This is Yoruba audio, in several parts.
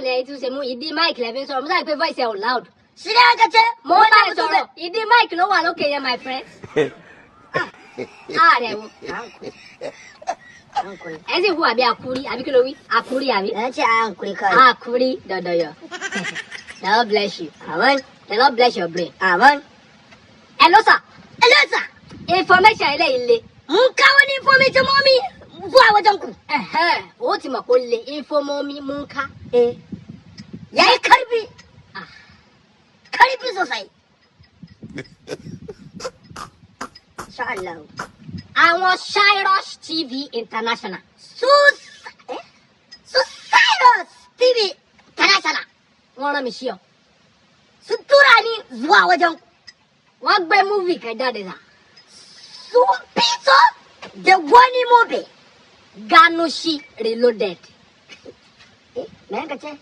ne itu semu idi mic level so mo sai pe voice loud. Sira ka che. Mo ba so idi mic no wa lo ke my friend. Ah de wo. Uncle. Ese hu abi akuri abi kilo wi akuri abi. That's uncle. Akuri do yo. The Lord bless you. Amen. The Lord bless your brain. Amen. Hello sir. Hello sir. Information ile. Munka wani information mommy. Zuwa wajen ku. O ti ma ko le informomi munka. Yayi karbi. Karbi sosai. Insha Allah. Àwọn Cyrus TV International. Cyrus TV International. Wọ́n rán mi sí ọ. Su tura ni zuwa wajen. Wọ́n gbé movie kan jáde sá. Sun fito da wani movie. Ganushi Reloaded. Me ka ce?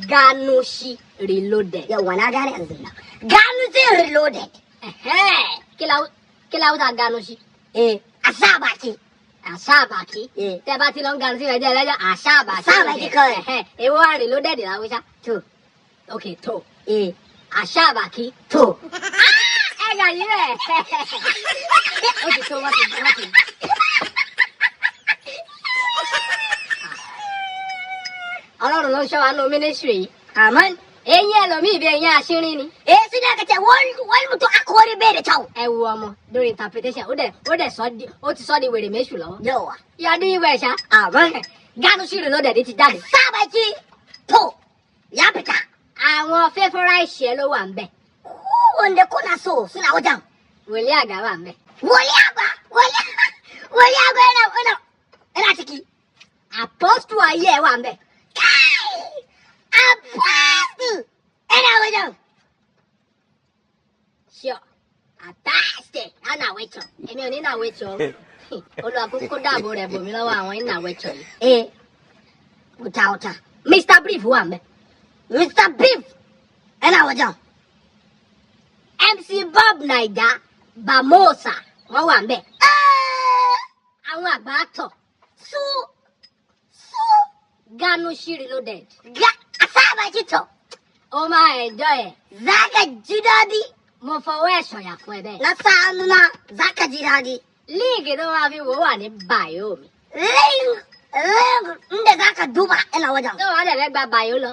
Ganushi Reloaded. Yawwa na gane yanzu na. Ganushi Reloaded. Kí la wúta Ganushi? A sa baki. Àṣà bàkí. Tẹ́ bá ti lọ ń Ganushi rẹ̀ jẹ́ ẹlẹ́jọ́ àṣà bàkí. Àṣà bàkí kọ́ ẹ̀. Èwo wá Reloaded la wíṣá. To. Ok, tó. Àṣà bàkí. To. Ẹ gà yí rẹ̀. Ó ti tó wọ́n ti. Ọlọ́run ló ń ṣọ́ wa nínú mínísírì yìí. Amen. Eyín ẹlòmíì bí eyín aṣínrín ni. Sai da ka ce wani mutum aka wani bai da kyau. Ẹ wo ọmọ lórí interpretation ó ti sọ di wèrè méṣù lọ́wọ́. Yawa. Yọdún ìwé ẹ̀ṣá. Amen. Ganushi Reloaded ti jáde. Sa baki. To. Ya fita. Àwọn favourite ṣe ló wà ń bẹ̀. Wanda kuna so suna wajen. Wòlíì àgbà wà ń bẹ̀. Wali agba yana ciki. Apostle ayé ẹ̀ wà ń bẹ̀. Kai! Apostle! Yana wajen. Sure. Àtàṣe ànàwẹ̀tọ̀. Èmi ò ní nàwẹ̀tọ̀. Olùwàkókò dáàbò rẹ̀ bò mí lọ́wọ́ àwọn ìnàwẹ̀tọ̀ yìí. Wuta. Mr. Brief wà ń bẹ̀. Mr. Beef! Yana wajen. MC Bob Naija Bamosa wọ́n wà ń bẹ̀. Àwọn àgbà àtọ̀. Ganushi Reloaded. A sa baki to. Ó máa enjoy ẹ̀. Za ka ji daɗi. Mo fọwọ́ ẹ̀ sọ̀yà fún ẹ bẹ́ẹ̀. Na sa hannuna za ka ji daɗi. Líìgì tó máa fi wò wà ní bàyó mi. Link inda za ka duba ina wajen. Tó wàá dẹ̀ fẹ́ gba bàyó lọ.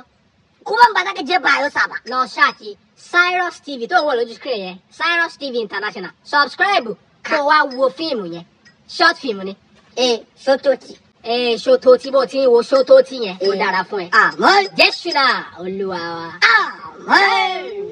Kuma ba za ka je Bayosa ba. Lọ ṣáàtì Cyrus TV tó ń wò lójú screen yẹn. Cyrus TV International. Subscribe kó wá wo fíìmù yẹn. Short film ni. Sotoci. Ṣòtò tí bó ti ń wo ṣòtò tí yẹn. Ó dára fún ẹ. Amen. Jésù náà Olúwa wa. Amen.